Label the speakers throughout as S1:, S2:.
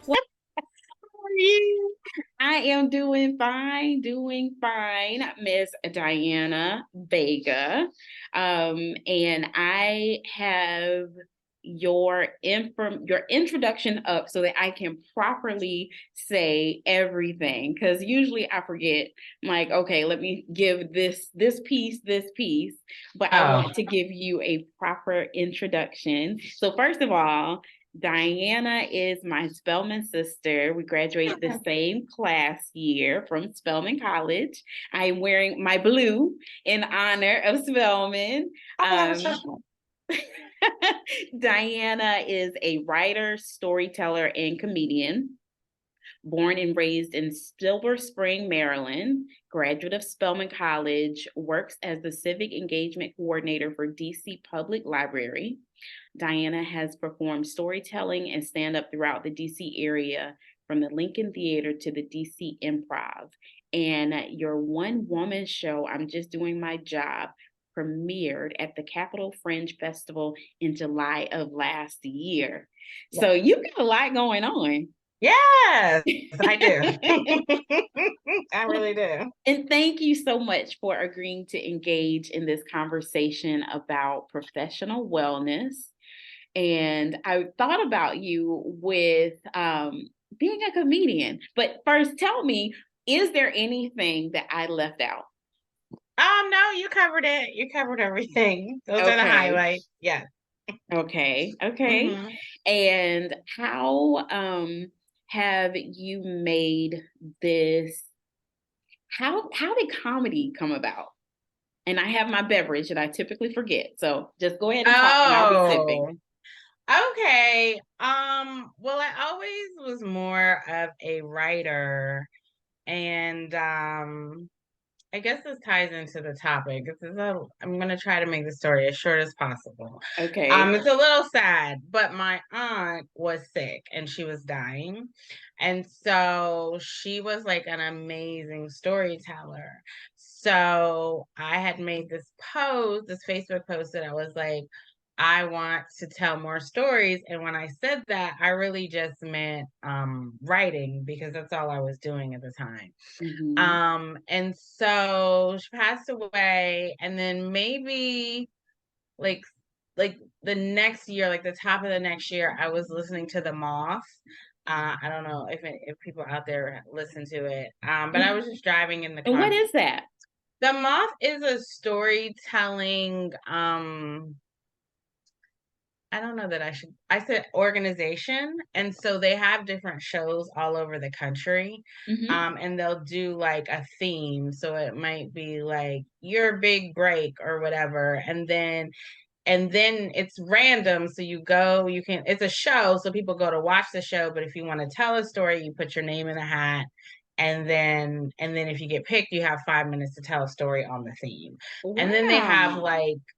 S1: Well, how are you? I am doing fine, Miss Diana Veiga. And I have your introduction up so that I can properly say everything. Because usually I forget, I'm like, okay, let me give this piece, but I
S2: Oh,
S1: want to give you a proper introduction. So first of all, Diana is my Spelman sister. We graduated the same class year from Spelman College. I'm wearing my blue in honor of Spelman.
S2: oh, that's
S1: Um,
S2: so
S1: Diana is a writer, storyteller, and comedian. Born and raised in Silver Spring, Maryland, graduate of Spelman College, works as the Civic Engagement Coordinator for DC Public Library. Diana has performed storytelling and stand up throughout the DC area, from the Lincoln Theater to the DC Improv. And your one woman show, I'm Just Doing My Job, premiered at the Capital Fringe Festival in July of last year.
S2: yeah.
S1: So you've got a lot going on.
S2: Yes, I do. I really do.
S1: And thank you so much for agreeing to engage in this conversation about professional wellness. And I thought about you with being a comedian. But first, tell me, is there anything that I left out?
S2: No, you covered it. You covered everything. Those are the
S1: Okay.
S2: highlights. Yeah.
S1: Okay.
S2: hmm
S1: And how have you made this? How did comedy come about? And I have my beverage and I typically forget. So just go ahead and talk and I'll be sipping.
S2: Oh, okay. Well, I always was more of a writer, and I guess this ties into the topic. I'm going to try to make the story as short as possible.
S1: Okay.
S2: It's a little sad, but my aunt was sick and she was dying. And so she was like an amazing storyteller. So I had made this Facebook post that I was like, I want to tell more stories. And when I said that, I really just meant writing because that's all I was doing at the time.
S1: Mm-hmm.
S2: And so she passed away, and then maybe like like the next year, like the top of the next year, I was listening to The Moth. I don't know if people out there listen to it. But I was just driving in the
S1: And what
S2: car.
S1: is that?
S2: The Moth is a storytelling I don't know that I said organization. And so they have different shows all over the country.
S1: Mm-hmm.
S2: And they'll do like a theme. So it might be like your big break or whatever. And then it's random. So it's a show. So people go to watch the show. But if you want to tell a story, you put your name in a hat. And then if you get picked, you have 5 minutes to tell a story on the theme. And then
S1: Wow.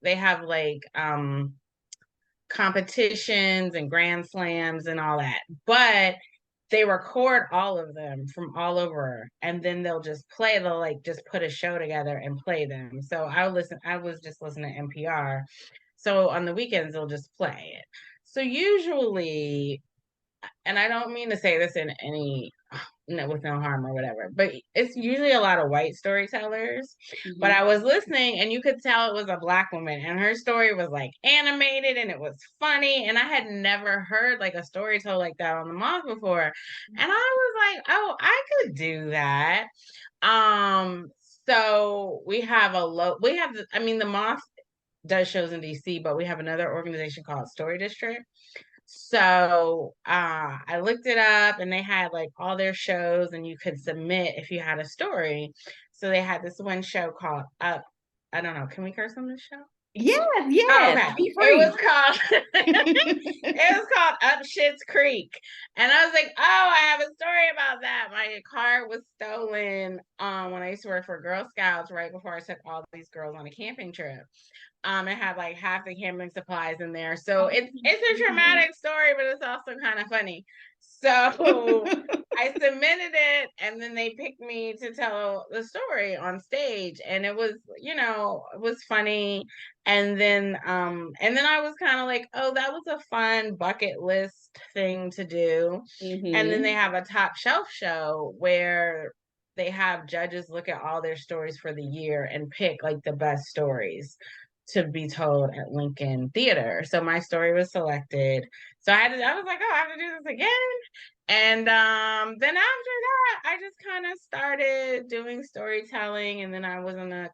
S2: they have like competitions and grand slams and all that. But they record all of them from all over, and then they'll like just put a show together and play them. So I was just listening to NPR. So on the weekends they'll just play it. So usually, and I don't mean to say this in any no, with no harm or whatever, but it's usually a lot of white storytellers. But
S1: Mm-hmm.
S2: I was listening and you could tell it was a black woman, and her story was like animated and it was funny. And I had never heard like a story told like that on the Moth before. And I was like, oh, I could do that. Um, so I mean, the Moth does shows in DC, but we have another organization called Story District. So I looked it up, and they had like all their shows, and you could submit if you had a story. So they had this one show called Up. I don't know. Can we curse on this show?
S1: Yes,
S2: Oh,
S1: yes.
S2: okay.
S1: Be
S2: It was
S1: free.
S2: called it was called Up Shit's Creek. And I was like, oh, I have a story about that. My car was stolen when I used to work for Girl Scouts right before I took all these girls on a camping trip. It had like half the camping supplies in there. So
S1: Oh,
S2: it's a traumatic story, but it's also kind of funny. So I submitted it, and then they picked me to tell the story on stage, and it was, it was funny. And then I was kind of like, oh, that was a fun bucket list thing to do. And then they have a top shelf show where they have judges look at all their stories for the year and pick like the best stories to be told at Lincoln Theater. So my story was selected. So I was like, oh, I have to do this again. And then after that, I just kind of started doing storytelling, and then I was in a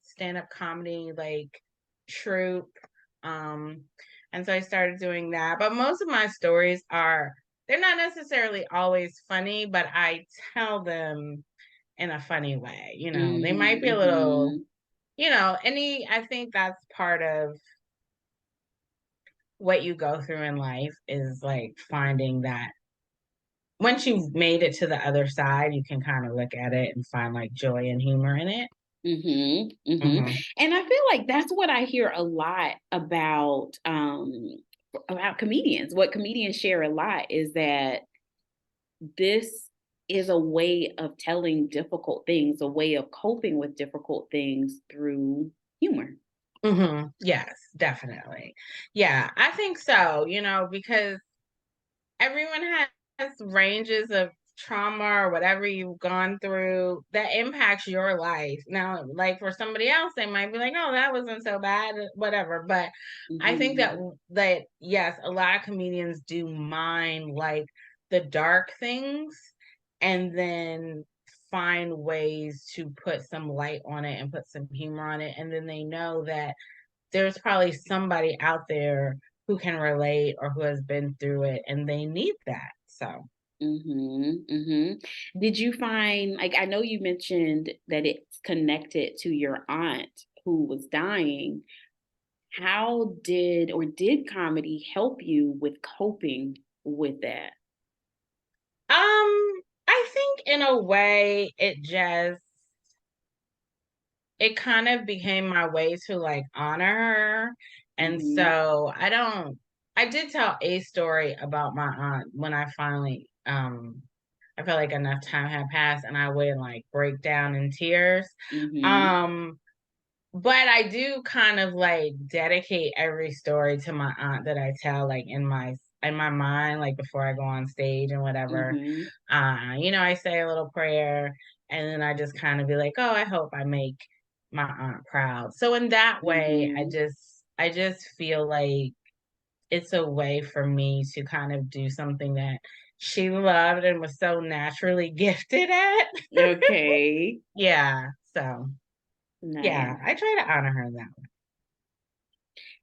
S2: stand-up comedy like troupe. And so I started doing that. But most of my stories they're not necessarily always funny, but I tell them in a funny way. They might be a little, I think that's part of what you go through in life, is like finding that once you've made it to the other side, you can kind of look at it and find like joy and humor in it.
S1: And I feel like that's what I hear a lot about comedians. What comedians share a lot is that this is a way of telling difficult things, a way of coping with difficult things through humor.
S2: Yes, definitely. Yeah, I think so, because everyone has ranges of trauma or whatever you've gone through that impacts your life. Now, like for somebody else, they might be like, oh, that wasn't so bad, whatever. But I think that yes, a lot of comedians do mind like the dark things, and then find ways to put some light on it and put some humor on it. And then they know that there's probably somebody out there who can relate or who has been through it, and they need that. So
S1: did you find, like, I know you mentioned that it's connected to your aunt who was dying. How did comedy help you with coping with that?
S2: I think in a way it kind of became my way to like honor her. And so I did tell a story about my aunt when I finally I felt like enough time had passed and I would like break down in tears. But I do kind of like dedicate every story to my aunt that I tell, like in my mind, like before I go on stage and whatever. I say a little prayer, and then I just kind of be like, oh, I hope I make my aunt proud. So in that way, I just feel like it's a way for me to kind of do something that she loved and was so naturally gifted at.
S1: Okay.
S2: Yeah. So
S1: nice.
S2: Yeah, I try to honor her that way.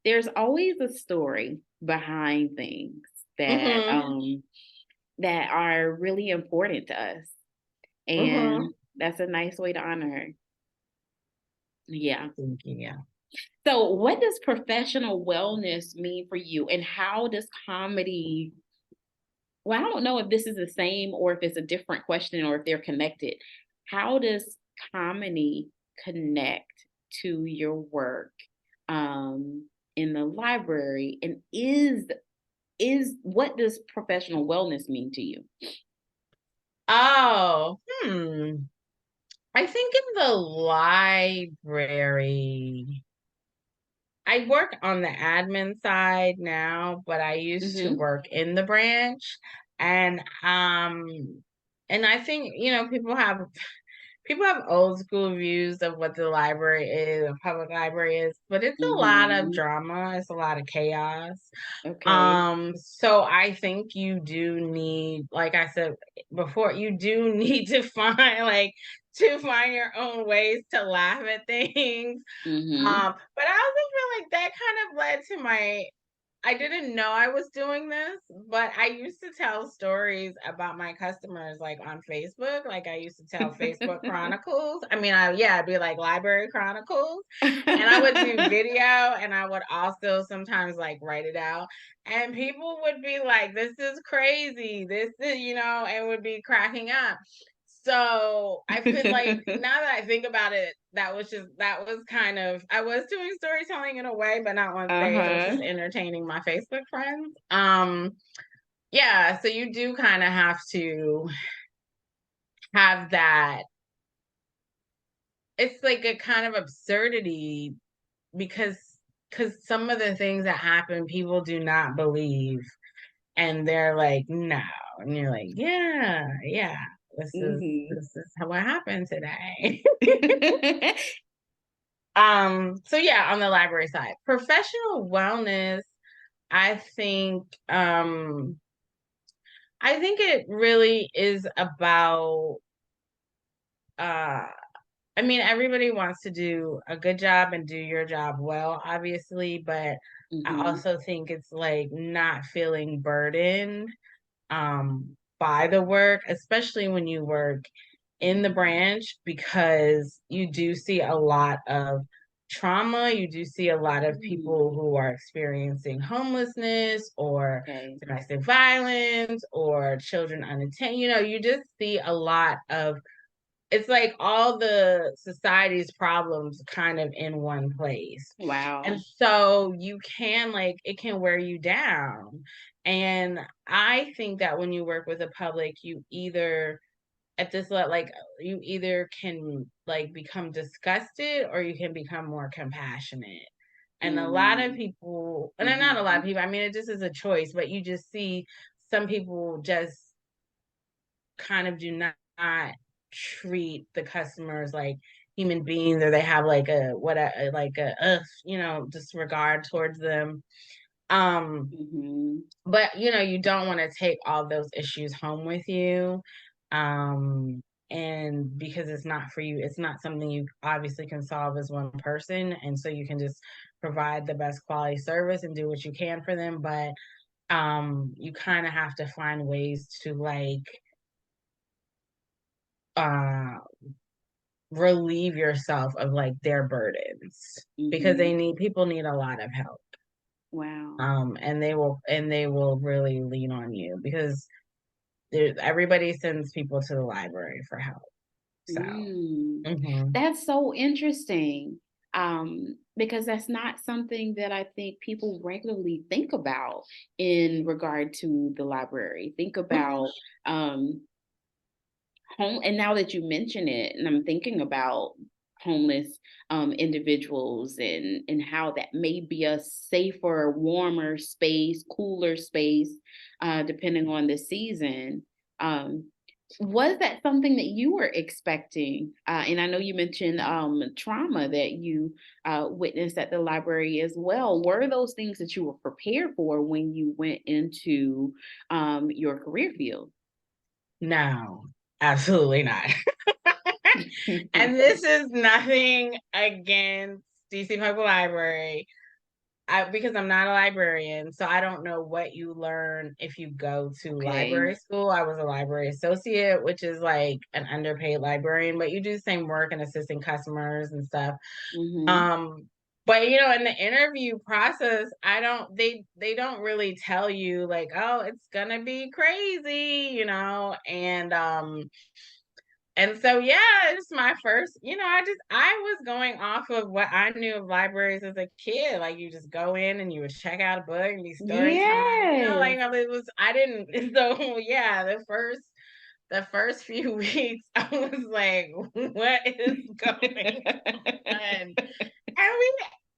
S1: There's always a story behind things that that are really important to us. And that's a nice way to honor her. Yeah.
S2: Thank you. Yeah.
S1: So what does professional wellness mean for you, and how does comedy, well, I don't know if this is the same or if it's a different question or if they're connected. How does comedy connect to your work in the library? And what does professional wellness mean to you?
S2: Oh, I think in the library, I work on the admin side now, but I used to work in the branch. And I think, people have old school views of what the library is, a public library is, but it's a lot of drama, it's a lot of chaos.
S1: Okay.
S2: So I think you do need, like I said before, you do need to find your own ways to laugh at things. But I also feel like that kind of led to I didn't know I was doing this, but I used to tell stories about my customers like on Facebook. Like I used to tell Facebook Chronicles. I mean, I'd be like Library Chronicles, and I would do video, and I would also sometimes like write it out. And people would be like, "This is crazy. This is," and would be cracking up. So I feel like now that I think about it, that was kind of, I was doing storytelling in a way, but not on stage. I was just entertaining my Facebook friends. Yeah, so you do kind of have to have that. It's like a kind of absurdity because some of the things that happen, people do not believe, and they're like, no, and you're like, yeah, this is what happened today. So yeah, on the library side, professional wellness, I think it really is about I mean, everybody wants to do a good job and do your job well, obviously, but I also think it's like not feeling burdened by the work, especially when you work in the branch, because you do see a lot of trauma. You do see a lot of people who are experiencing homelessness or domestic violence or children unattended. You know, you just see a lot of, it's like all the society's problems kind of in one place.
S1: Wow.
S2: And so you can, like, it can wear you down. And I think that when you work with the public, you either at this level, like, you either can like become disgusted or you can become more compassionate. And a lot of people, and not a lot of people, I mean, it just is a choice, but you just see some people just kind of do not treat the customers like human beings, or they have like a disregard towards them. But you don't want to take all those issues home with you. And because it's not for you, it's not something you obviously can solve as one person, and so you can just provide the best quality service and do what you can for them. But you kind of have to find ways to like relieve yourself of like their burdens, because people need a lot of help.
S1: Wow.
S2: And they will really lean on you, because everybody sends people to the library for help. So
S1: that's so interesting. Because that's not something that I think people regularly think about in regard to the library. Think about home, and now that you mention it, and I'm thinking about homeless individuals and how that may be a safer, warmer space, cooler space, depending on the season. Was that something that you were expecting? And I know you mentioned trauma that you witnessed at the library as well. Were those things that you were prepared for when you went into your career field?
S2: No, absolutely not. And this is nothing against DC Public Library, because I'm not a librarian, so I don't know what you learn if you go to library school. I was a library associate, which is like an underpaid librarian, but you do the same work and assisting customers and stuff. But in the interview process, they don't really tell you like, oh, it's gonna be crazy, and so, yeah, it's my first, I was going off of what I knew of libraries as a kid. Like, you just go in and you would check out a book and be story time, it was, I didn't, so yeah, the first few weeks, I was like, what is going on? And we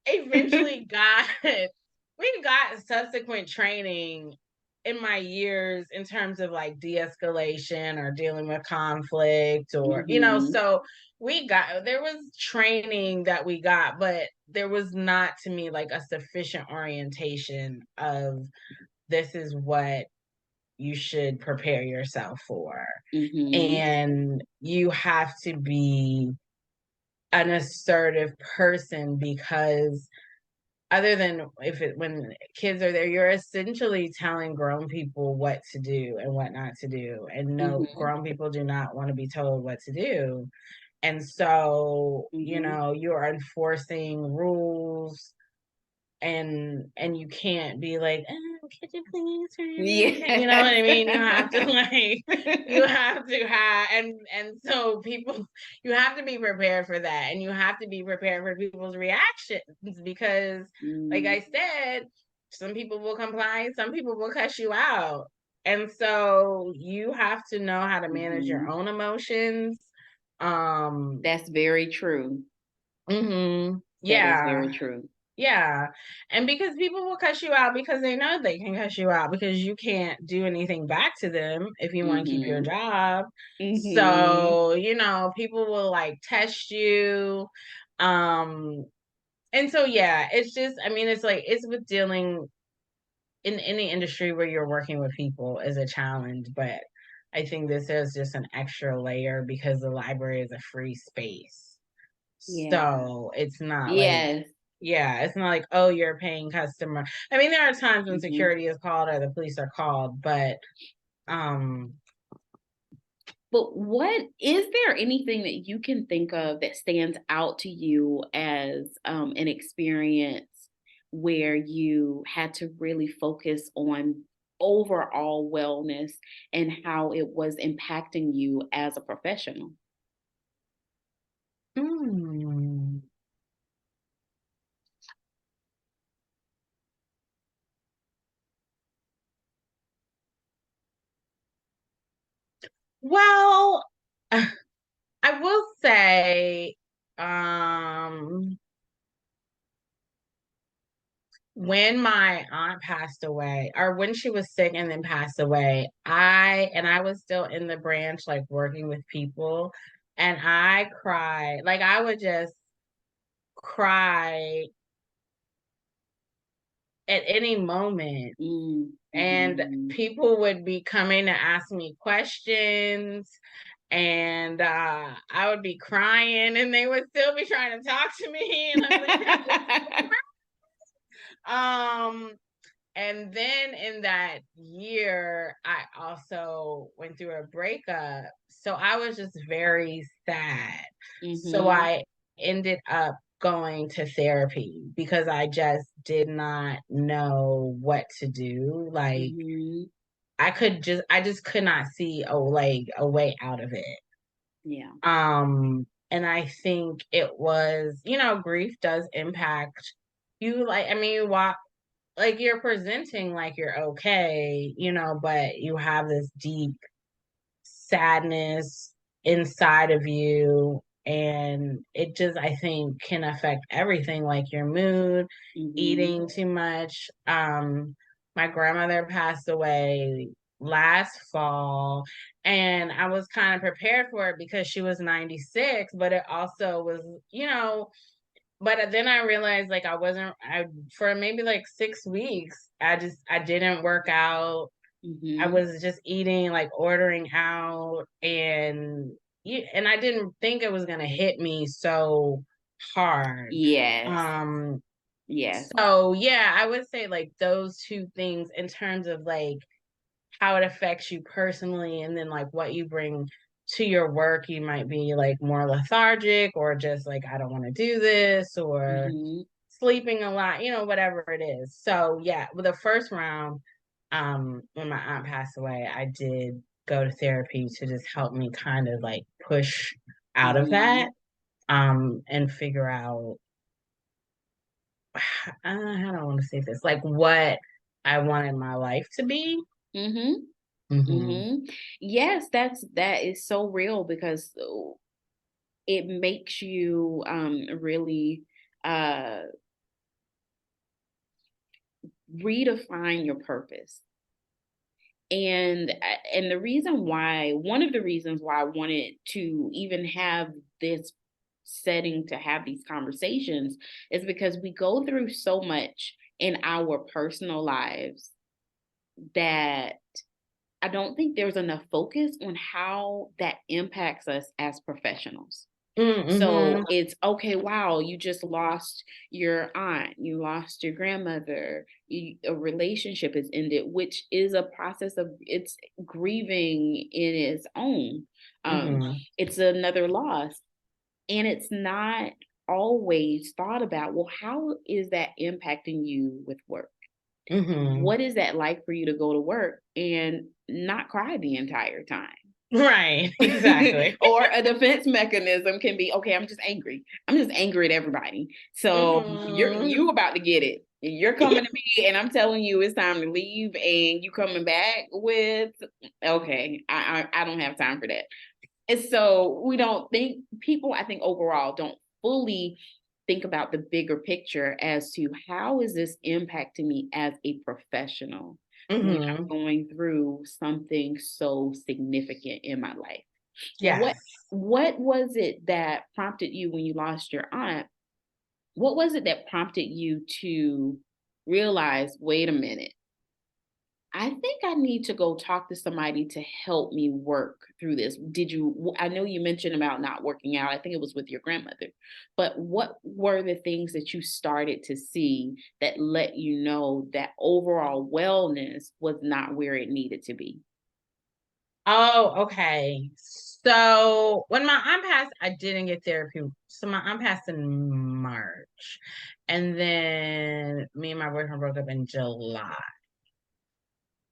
S2: eventually got subsequent training in my years in terms of like de-escalation or dealing with conflict, or so there was training that we got, but there was not, to me, like a sufficient orientation of this is what you should prepare yourself for. And you have to be an assertive person, because other than when kids are there, you're essentially telling grown people what to do and what not to do. And no, grown people do not want to be told what to do. And so, you're enforcing rules, and you can't be like, could you please
S1: Yeah.
S2: you know what I mean? You have to like you have to have and so people you have to be prepared for that, and you have to be prepared for people's reactions because like I said, some people will comply, some people will cuss you out. And so you have to know how to manage your own emotions.
S1: That's very true. That is
S2: Yeah.
S1: very true.
S2: Yeah. And because people will cuss you out because they know they can cuss you out because you can't do anything back to them if you want to keep your job. So, you know, people will like test you. And so yeah, it's just I mean, it's like it's with dealing in any industry where you're working with people is a challenge, but I think this is just an extra layer because the library is a free space.
S1: Yeah.
S2: So it's not like
S1: Yes.
S2: yeah, it's not like, oh, you're a paying customer. I mean, there are times when
S1: Mhm.
S2: security is called or the police are called, but
S1: what is there anything that you can think of that stands out to you as an experience where you had to really focus on overall wellness and how it was impacting you as a professional?
S2: mm, well, I will say, when my aunt passed away, or when she was sick and then passed away, I was still in the branch, like working with people, and I cried. Like I would just cry at any moment. And
S1: Mm-hmm.
S2: people would be coming to ask me questions, and I would be crying, and they would still be trying to talk to me, and I'm like, um, and then in that year, I also went through a breakup, so I was just very sad. So
S1: Mm-hmm.
S2: I ended up going to therapy because I just did not know what to do. Like
S1: Mm-hmm.
S2: I just could not see a way out of it.
S1: Yeah.
S2: And I think it was, you know, grief does impact you. Like, I mean, you walk like you're presenting like you're okay, you know, but you have this deep sadness inside of you, and it just I think can affect everything like your mood,
S1: Mm-hmm.
S2: eating too much. My grandmother passed away last fall, and I was kind of prepared for it because she was 96, but it also was, you know, but then I realized like I for maybe like 6 weeks, I didn't work out. I
S1: Mm-hmm.
S2: was just eating, like ordering out, and I didn't think it was gonna hit me so hard.
S1: Yes.
S2: Um,
S1: Yes.
S2: so yeah, I would say like those two things in terms of like how it affects you personally, and then like what you bring to your work. You might be like more lethargic, or just like I don't want to do this, or
S1: Mm-hmm.
S2: sleeping a lot, you know, whatever it is. So yeah, with the first round, when my aunt passed away, I did go to therapy to just help me kind of like push out of
S1: Mm-hmm.
S2: that, and figure out how do I want to say this, like what I wanted my life to be.
S1: Mm-hmm.
S2: Hmm.
S1: Mm-hmm. Yes, that is so real because it makes you really uh redefine your purpose. And the reason why, one of the reasons why I wanted to even have this setting to have these conversations is because we go through so much in our personal lives that I don't think there's enough focus on how that impacts us as professionals.
S2: Mm-hmm.
S1: So it's okay, wow, you just lost your aunt, you lost your grandmother, a relationship has ended, which is a process of it's grieving in its own. Um,
S2: Mm-hmm.
S1: it's another loss. And it's not always thought about, well, how is that impacting you with work? What is that like for you to go to work and not cry the entire time?
S2: Right, exactly.
S1: Or a defense mechanism can be, okay, I'm just angry. I'm just angry at everybody. So you about to get it. You're coming to me and I'm telling you it's time to leave, and you coming back with, okay, I don't have time for that. And so we don't think, people, I think overall don't fully think about the bigger picture as to how is this impacting me as a professional when I'm going through something so significant in my life.
S2: Yes.
S1: What was it that prompted you when you lost your aunt? What was it that prompted you to realize, wait a minute, I think I need to go talk to somebody to help me work through this? I know you mentioned about not working out. I think it was with your grandmother, but what were the things that you started to see that let you know that overall wellness was not where it needed to be?
S2: Oh, okay. So when my aunt passed, I didn't get therapy. So my aunt passed in March. And then me and my boyfriend broke up in July.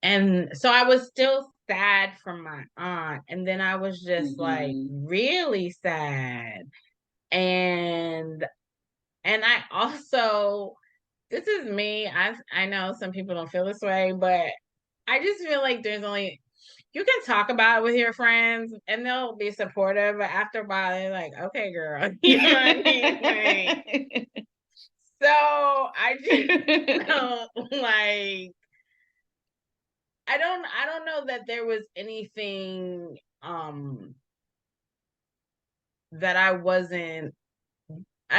S2: And so I was still sad for my aunt. And then I was just like really sad. And I also, this is me. I know some people don't feel this way, but I just feel like you can talk about it with your friends and they'll be supportive, but after a while they're like, okay, girl. You know what I mean? Like, so I just like, I don't know that there was anything that I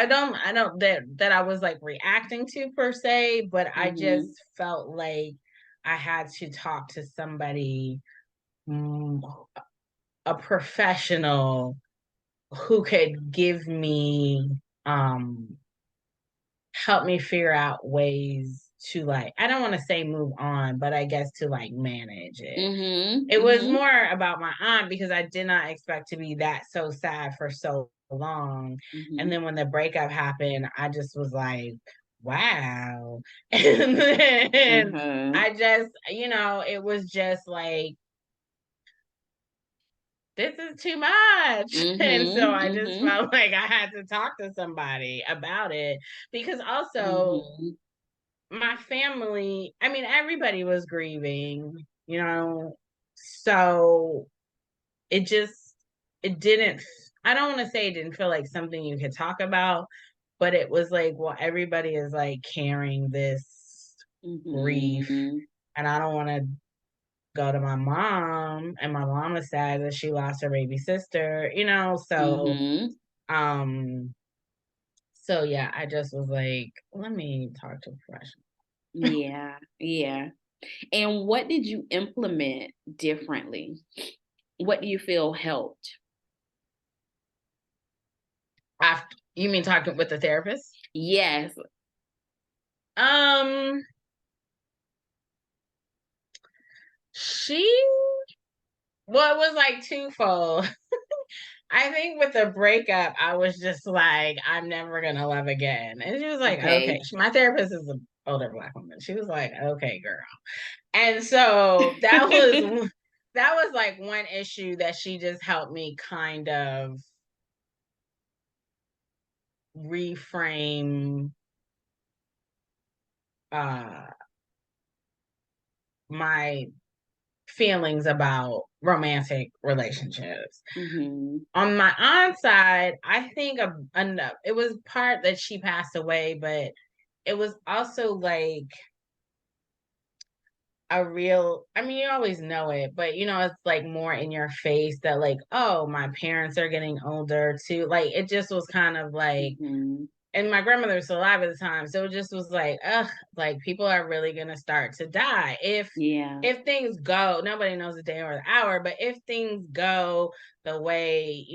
S2: don't that I was like reacting to per se, but I just felt like I had to talk to somebody, a professional who could give me help me figure out ways to, like, I don't want to say move on, but I guess to like manage it. It was more about my aunt because I did not expect to be that so sad for so long. And then when the breakup happened, I just was like, wow. And then I just, it was just like, this is too much. And so I just felt like I had to talk to somebody about it because also my family, I mean, everybody was grieving, so it just, it didn't, I don't want to say it didn't feel like something you could talk about, but it was like, well, everybody is like carrying this grief, and I don't want to go to my mom, and my mom is sad that she lost her baby sister, um so yeah, I just was like, let me talk to a professional.
S1: Yeah. And what did you implement differently? What do you feel helped?
S2: After, you mean talking with the therapist?
S1: Yes.
S2: Well, it was like twofold. I think with the breakup, I was just like, I'm never gonna love again. And she was like, okay. My therapist is an older Black woman. She was like, okay, girl. And so that was like one issue that she just helped me kind of reframe my feelings about romantic relationships. On my aunt's side, I think it was part that she passed away, but it was also like I mean, you always know it, but it's like more in your face that like, oh, my parents are getting older too. Like, it just was kind of like, and my grandmother was still alive at the time. So it just was like, ugh, like people are really going to start to die. If things go, nobody knows the day or the hour, but if things go the way,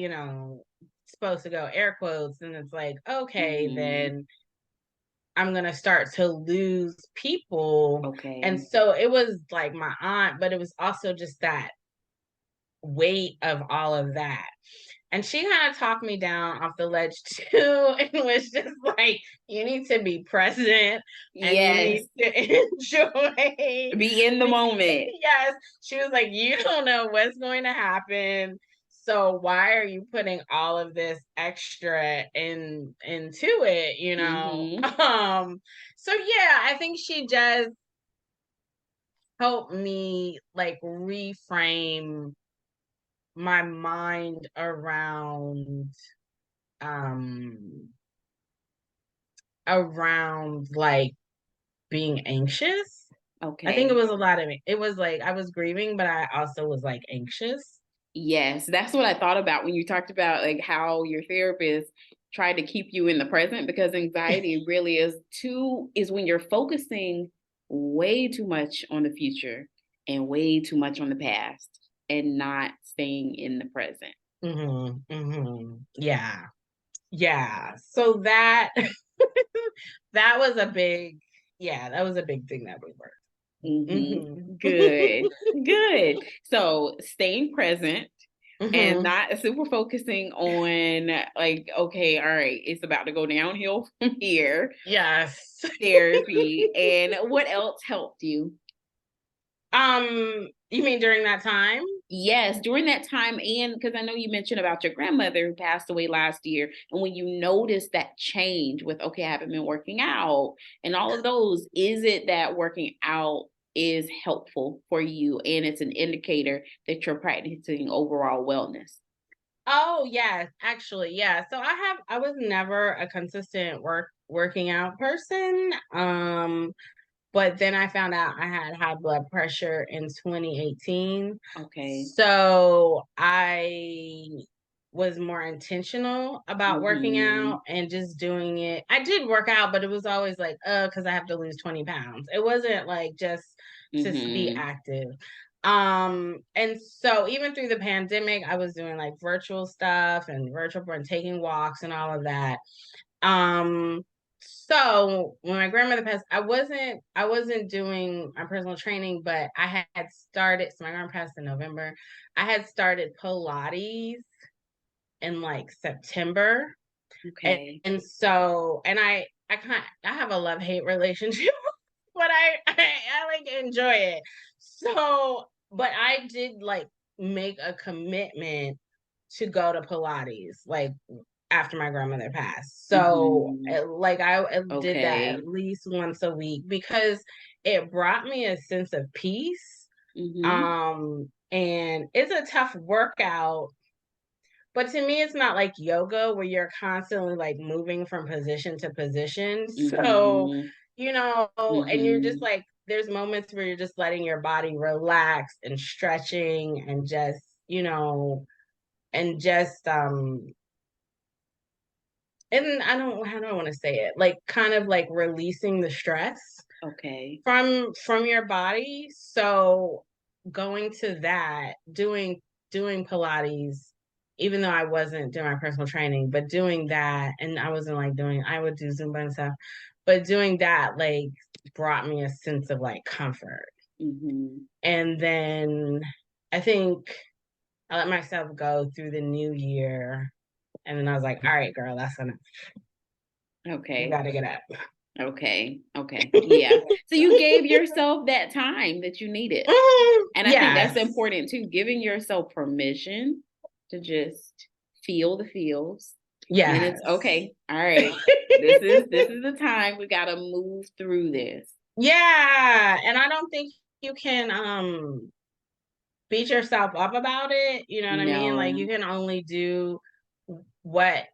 S2: supposed to go, air quotes, then it's like, okay, then I'm going to start to lose people.
S1: Okay.
S2: And so it was like my aunt, but it was also just that weight of all of that. And she kind of talked me down off the ledge too, and was just like, you need to be present and you
S1: Yes.
S2: need to enjoy.
S1: Be in the moment.
S2: Yes. She was like, you don't know what's going to happen. So why are you putting all of this extra into it, you know? So yeah, I think she just helped me like reframe my mind around like being anxious. I think it
S1: Okay.
S2: was a lot of it. It was like I was grieving, but I also was like anxious.
S1: Yes, that's what I thought about when you talked about like how your therapist tried to keep you in the present, because anxiety really is when you're focusing way too much on the future and way too much on the past and not staying in the present.
S2: Yeah. Yeah. So that that was a big, yeah, that was a big thing that we worked.
S1: Good, good. So staying present and not super focusing on like, okay, all right, it's about to go downhill from here.
S2: Yes.
S1: Therapy. And what else helped you?
S2: You mean during that time?
S1: Yes, during that time, and because I know you mentioned about your grandmother who passed away last year, and when you notice that change with, okay, I haven't been working out and all of those, is it that working out is helpful for you and it's an indicator that you're practicing overall wellness?
S2: Oh, yes, actually, yeah. So I was never a consistent working out person. But then I found out I had high blood pressure in 2018.
S1: Okay.
S2: So I was more intentional about working
S1: Mm-hmm.
S2: out and just doing it. I did work out, but it was always like, because I have to lose 20 pounds. It wasn't like just to be
S1: Mm-hmm.
S2: active. And so even through the pandemic, I was doing like virtual stuff and taking walks and all of that. So when my grandmother passed, I wasn't doing my personal training, but I had started, so my grandma passed in November. I had started Pilates in like September. And,
S1: Okay.
S2: and so and I have a love-hate relationship, but I like enjoy it. So but I did like make a commitment to go to Pilates like after my grandmother passed. So
S1: Mm-hmm.
S2: like I did that
S1: Okay.
S2: at least once a week because it brought me a sense of peace.
S1: Mm-hmm.
S2: And it's a tough workout, but to me it's not like yoga where you're constantly like moving from position to position. So,
S1: Mm-hmm.
S2: and you're just
S1: Mm-hmm.
S2: like there's moments where you're just letting your body relax and stretching and just, and just and I don't want to say it, like kind of like releasing the stress
S1: Okay.
S2: from your body. So going to that, doing Pilates, even though I wasn't doing my personal training, but doing that, and I wasn't like I would do Zumba and stuff, but doing that like brought me a sense of like comfort.
S1: Mm-hmm.
S2: And then I think I let myself go through the new year. And then I was like, all right, girl, that's enough. You
S1: Okay.
S2: got to get up.
S1: Okay. Okay. Yeah. So you gave yourself that time that you needed. And I think that's
S2: Yes.
S1: important too, giving yourself permission to just feel the feels. And
S2: Yes.
S1: it's okay. All right. This is the time we got to move through this.
S2: Yeah. And I don't think you can beat yourself up about it. You know what I mean? Like you
S1: No.
S2: can only do what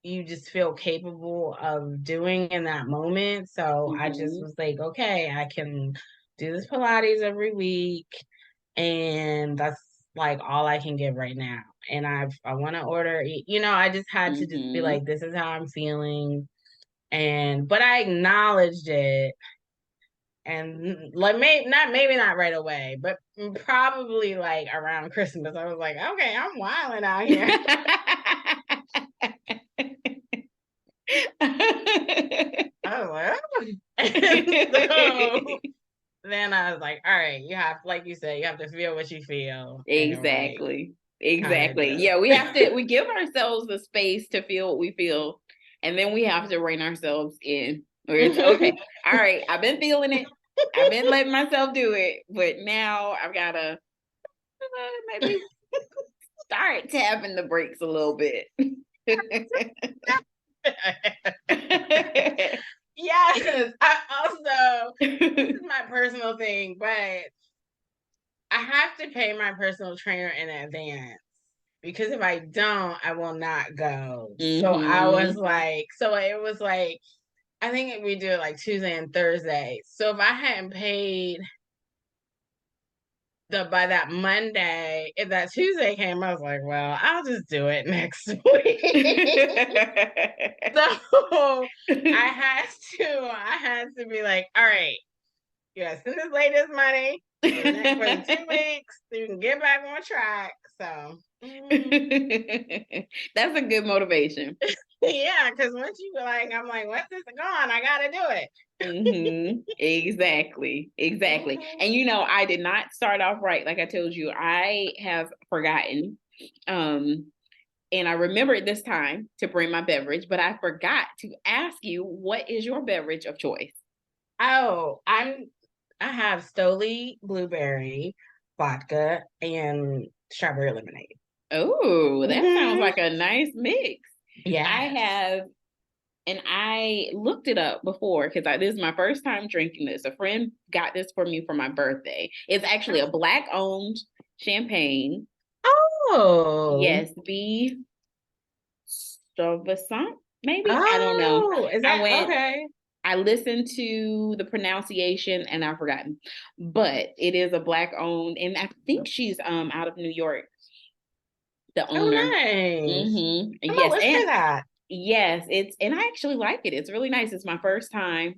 S2: you just feel capable of doing in that moment. So I just
S1: Mm-hmm.
S2: was like, okay, I can do this Pilates every week. And that's like all I can give right now. And I want to order, I just had to just be
S1: Mm-hmm.
S2: like, this is how I'm feeling. But I acknowledged it, and like maybe not right away, but probably like around Christmas, I was like, okay, I'm wilding out here. I was like, oh. And so then I was like, all right, you have, like you said, you have to feel what you feel.
S1: Exactly.
S2: Kinda.
S1: Yeah, we give ourselves the space to feel what we feel, and then we have to rein ourselves in. Or it's okay. All right, I've been feeling it. I've been letting myself do it, but now I've gotta maybe start tapping the brakes a little bit.
S2: Yes. I also, this is my personal thing, but I have to pay my personal trainer in advance, because if I don't, I will not go. So I was like, it was like, I think we do it like Tuesday and Thursday. So if I hadn't paid by that Monday, if that Tuesday came, I was like, well, I'll just do it next week. So I had to be like, all right, you gotta send this lady this money for the 2 weeks so you can get back on track. So
S1: that's a good motivation.
S2: yeah, because once you were like, I'm like, what's this going? I gotta do it.
S1: Exactly. And I did not start off right. Like I told you, I have forgotten. And I remembered this time to bring my beverage, but I forgot to ask you, what is your beverage of choice?
S2: Oh, I have Stoli blueberry vodka and strawberry lemonade.
S1: Oh, that sounds like a nice mix.
S2: Yeah.
S1: I have, and I looked it up before because this is my first time drinking this. A friend got this for me for my birthday. It's actually a Black-owned champagne.
S2: Oh.
S1: Yes, B. Stuyvesant, maybe?
S2: Oh,
S1: I don't know.
S2: Is that okay?
S1: I listened to the pronunciation and I've forgotten, but it is a Black-owned, and I think she's out of New York, the owner.
S2: Oh, nice.
S1: Yes,
S2: let's try that.
S1: Yes, and I actually like it. It's really nice. It's my first time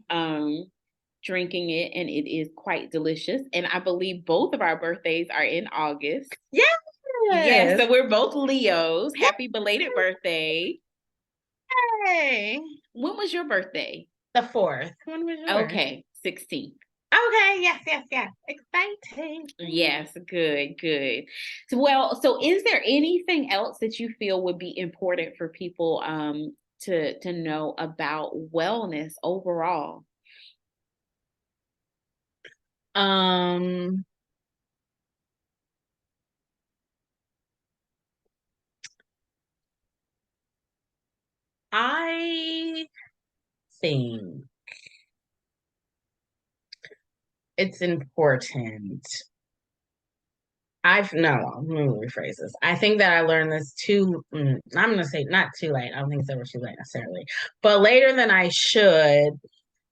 S1: drinking it, and it is quite delicious. And I believe both of our birthdays are in August. Yes, so we're both Leos. Happy belated birthday.
S2: Hey.
S1: When was your birthday?
S2: The 4th. When was yours?
S1: Okay, 16th.
S2: Okay, yes. Exciting.
S1: Yes, good. So is there anything else that you feel would be important for people to know about wellness overall?
S2: I think it's important. Let me rephrase this. I think that I learned this I'm going to say not too late. I don't think it's ever too late necessarily, but later than I should,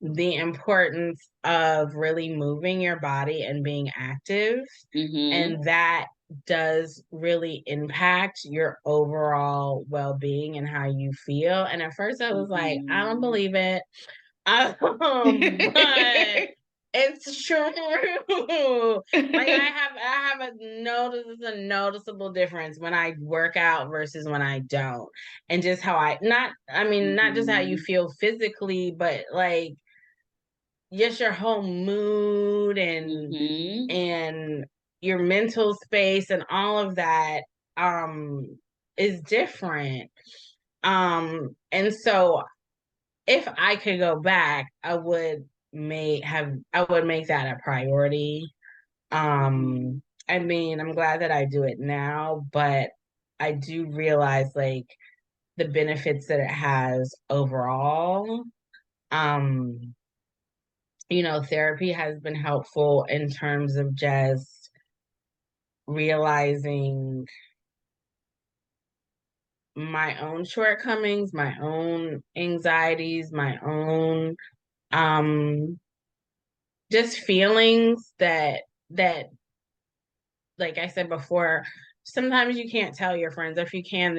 S2: the importance of really moving your body and being active. And that does really impact your overall well-being and how you feel. And at first I was like, I don't believe it. But it's true. Like I have a noticeable difference when I work out versus when I don't. And just how not just how you feel physically, but like just your whole mood and your mental space and all of that is different. And so if I could go back, I would make that a priority. I'm glad that I do it now, but I do realize like the benefits that it has overall. Therapy has been helpful in terms of just realizing my own shortcomings, my own anxieties, my own just feelings that like I said before, sometimes you can't tell your friends. If you can,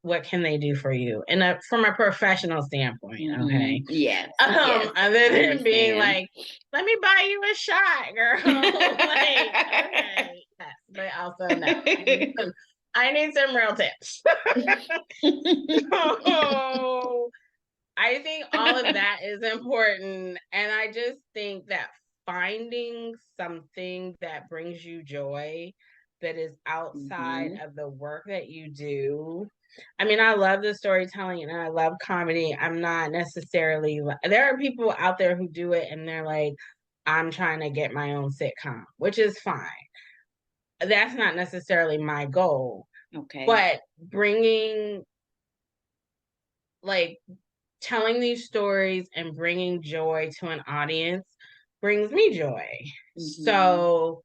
S2: what can they do for you? And from a professional standpoint, okay.
S1: Yes.
S2: Other than being like, let me buy you a shot, girl. Like, okay. Yes, but also no. I need some real tips. So I think all of that is important. And I just think that finding something that brings you joy that is outside of the work that you do. I mean, I love the storytelling and I love comedy. I'm not necessarily, there are people out there who do it and they're like, I'm trying to get my own sitcom, which is fine. That's not necessarily my goal.
S1: Okay.
S2: But bringing, like, telling these stories and bringing joy to an audience brings me joy. So,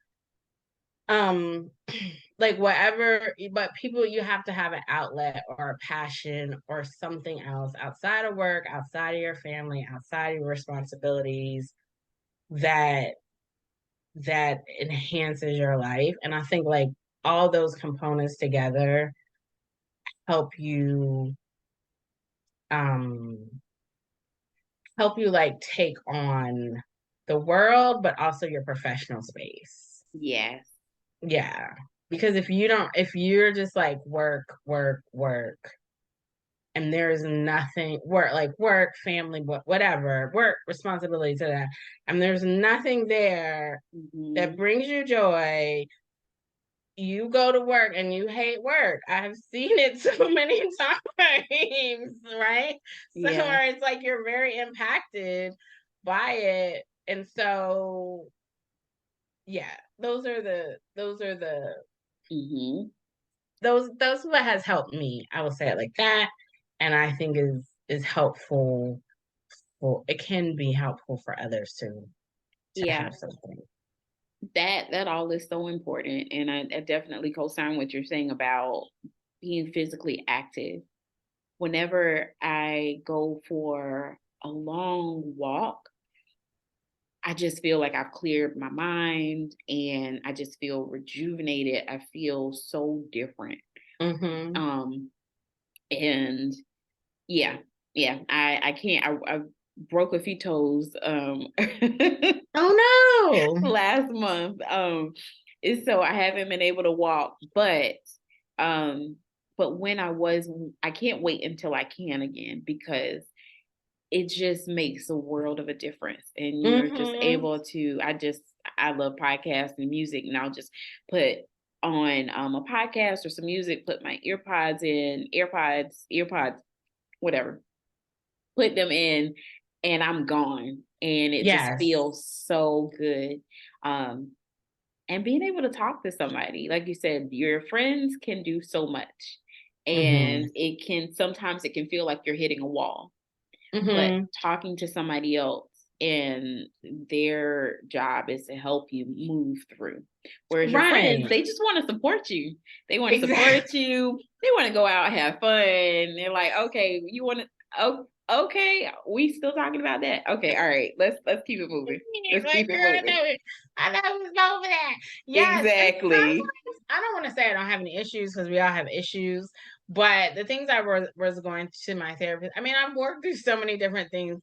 S2: like whatever, but people, you have to have an outlet or a passion or something else outside of work, outside of your family, outside of your responsibilities that enhances your life. And I think like all those components together help you like take on the world, but also your professional space.
S1: Yes.
S2: Yeah. Because if you're just like work, and there's nothing work, family, whatever, work responsibility to that, and there's nothing there that brings you joy, you go to work and you hate work. I've seen it so many times, right? So where it's like you're very impacted by it. And so yeah, those what has helped me. I will say it like that. And I think is helpful. Well, it can be helpful for others to have something.
S1: That all is so important. And I definitely co-sign what you're saying about being physically active. Whenever I go for a long walk, I just feel like I've cleared my mind and I just feel rejuvenated. I feel so different. And I can't, I broke a few toes
S2: oh no
S1: last month. And so I haven't been able to walk, but when I can't wait until I can again, because it just makes a world of a difference. And you're just able to, I love podcasts and music, and I'll just put on a podcast or some music, put my earpods, whatever, put them in, and I'm gone. And it just feels so good. And being able to talk to somebody, like you said, your friends can do so much. And sometimes it can feel like you're hitting a wall. But talking to somebody else, and their job is to help you move through. Whereas your friends, they just want to support you. They want to support you. They want to go out and have fun. They're like, okay, you want to, okay, we still talking about that? Okay, all right, let's keep it moving. Let's keep it moving.
S2: I know it was over that. Yes,
S1: exactly.
S2: I don't want to say I don't have any issues, because we all have issues. But the things I was going to my therapist, I mean, I've worked through so many different things.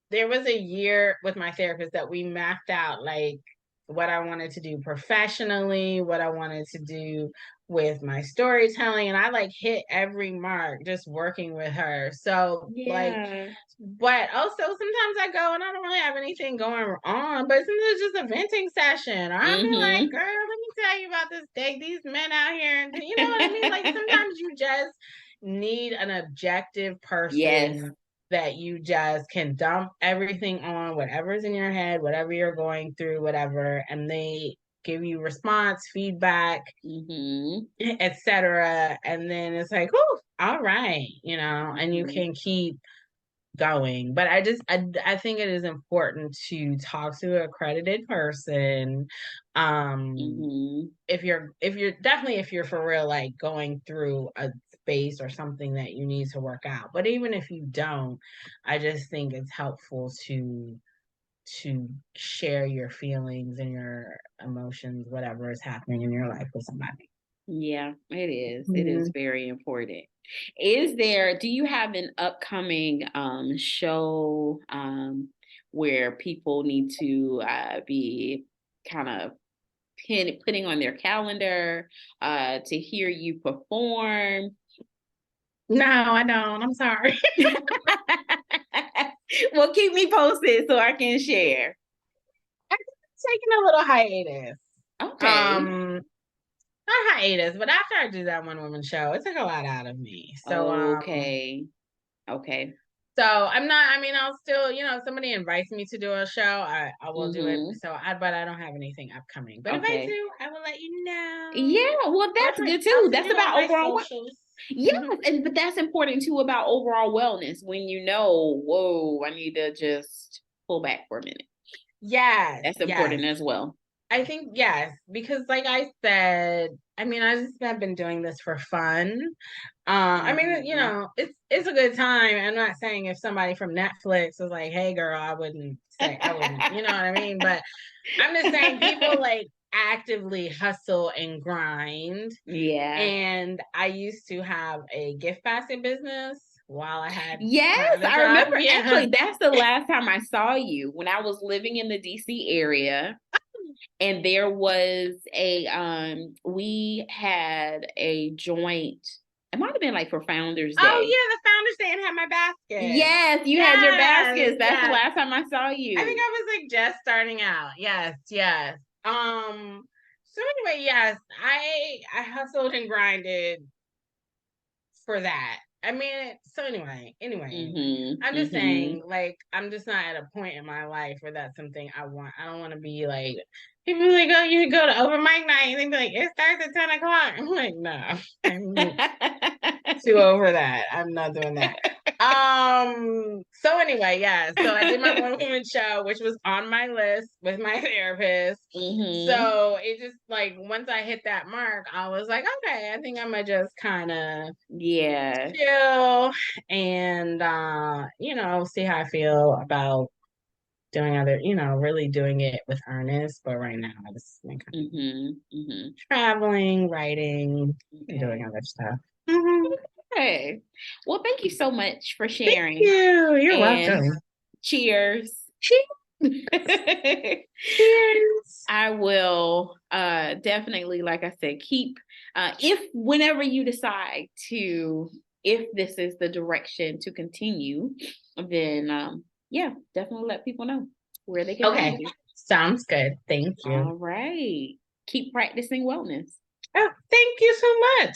S2: There was a year with my therapist that we mapped out like what I wanted to do professionally, what I wanted to do with my storytelling, and I like hit every mark just working with her. So but also sometimes I go and I don't really have anything going on, but sometimes it's just a venting session. Or I'll be like, girl, let me tell you about these men out here, and you know what I mean? Like sometimes you just need an objective person that you just can dump everything on, whatever's in your head, whatever you're going through, whatever, and they give you response, feedback, etc. And then it's like, oh, all right, and you can keep going. But I think it is important to talk to an accredited person. If you're for real, like going through a space or something that you need to work out. But even if you don't, I just think it's helpful to share your feelings and your emotions, whatever is happening in your life, with somebody.
S1: Yeah, it is. It is very important. Do you have an upcoming show where people need to be kind of putting on their calendar to hear you perform?
S2: No, I don't. I'm sorry.
S1: Well, keep me posted so I can share.
S2: taking a little hiatus.
S1: Okay.
S2: Not hiatus, but after I do that one woman show, it took a lot out of me. So
S1: Okay. Okay.
S2: so I'm not, I mean, I'll still, if somebody invites me to do a show, I will do it.
S1: Mm-hmm.
S2: But I don't have anything upcoming. But if I
S1: Okay.
S2: do, I will let you know.
S1: Yeah, well, that's good
S2: I'll
S1: too.
S2: send
S1: That's
S2: you all
S1: about
S2: my
S1: overall.
S2: socials.
S1: Yes, but that's important too about overall wellness when you know, whoa, I need to just pull back for a minute.
S2: Yes,
S1: That's
S2: yes.
S1: important as well.
S2: I think yes, because like I said, I mean, I just have been doing this for fun. I mean,
S1: Mhm.
S2: it's a good time. I'm not saying if somebody from Netflix was like, "Hey, girl," I wouldn't, you know what I mean? But I'm just saying, people like actively hustle and grind.
S1: Yeah.
S2: And I used to have a gift basket business while I had my
S1: Yes,
S2: other
S1: I
S2: job.
S1: remember
S2: Yeah.
S1: actually that's the last time I saw you when I was living in the DC area. And there was we had a joint. It might have been like for Founders
S2: Oh
S1: Day.
S2: yeah, the Founders Day and had my basket.
S1: Yes, you had your
S2: Yes,
S1: baskets. That's the
S2: yes.
S1: last time I saw
S2: I think
S1: you.
S2: I was like just starting out. Yes, yes. So anyway, yes, I hustled and grinded for that. I mean, so anyway.
S1: Mm-hmm.
S2: I'm just
S1: Mm-hmm.
S2: saying, like, I'm just not at a point in my life where that's something I want. I don't want to be like, people like, oh, you go to open mic night, and they be like, it starts at 10 o'clock. I'm like, no, I'm too over that. I'm not doing that. So anyway, yeah. So I did my one woman show, which was on my list with my therapist.
S1: Mm-hmm.
S2: So it just like once I hit that mark, I was like, okay, I think I'm gonna just kind of
S1: Yeah.
S2: chill and see how I feel about doing other, really doing it with earnest. But right now I just been kind of
S1: Mm-hmm. Mm-hmm.
S2: traveling, writing, and doing
S1: Okay.
S2: other stuff. Mhm.
S1: Okay. Well, thank you so much for
S2: Thank
S1: sharing.
S2: you. You're
S1: And
S2: welcome.
S1: cheers.
S2: Cheers.
S1: I will definitely, like I said, keep if whenever you decide to, if this is the direction to continue, then yeah, definitely let people know where they can find
S2: Okay.
S1: you.
S2: Sounds good. Thank you.
S1: All right. Keep practicing wellness.
S2: Oh, thank you so much.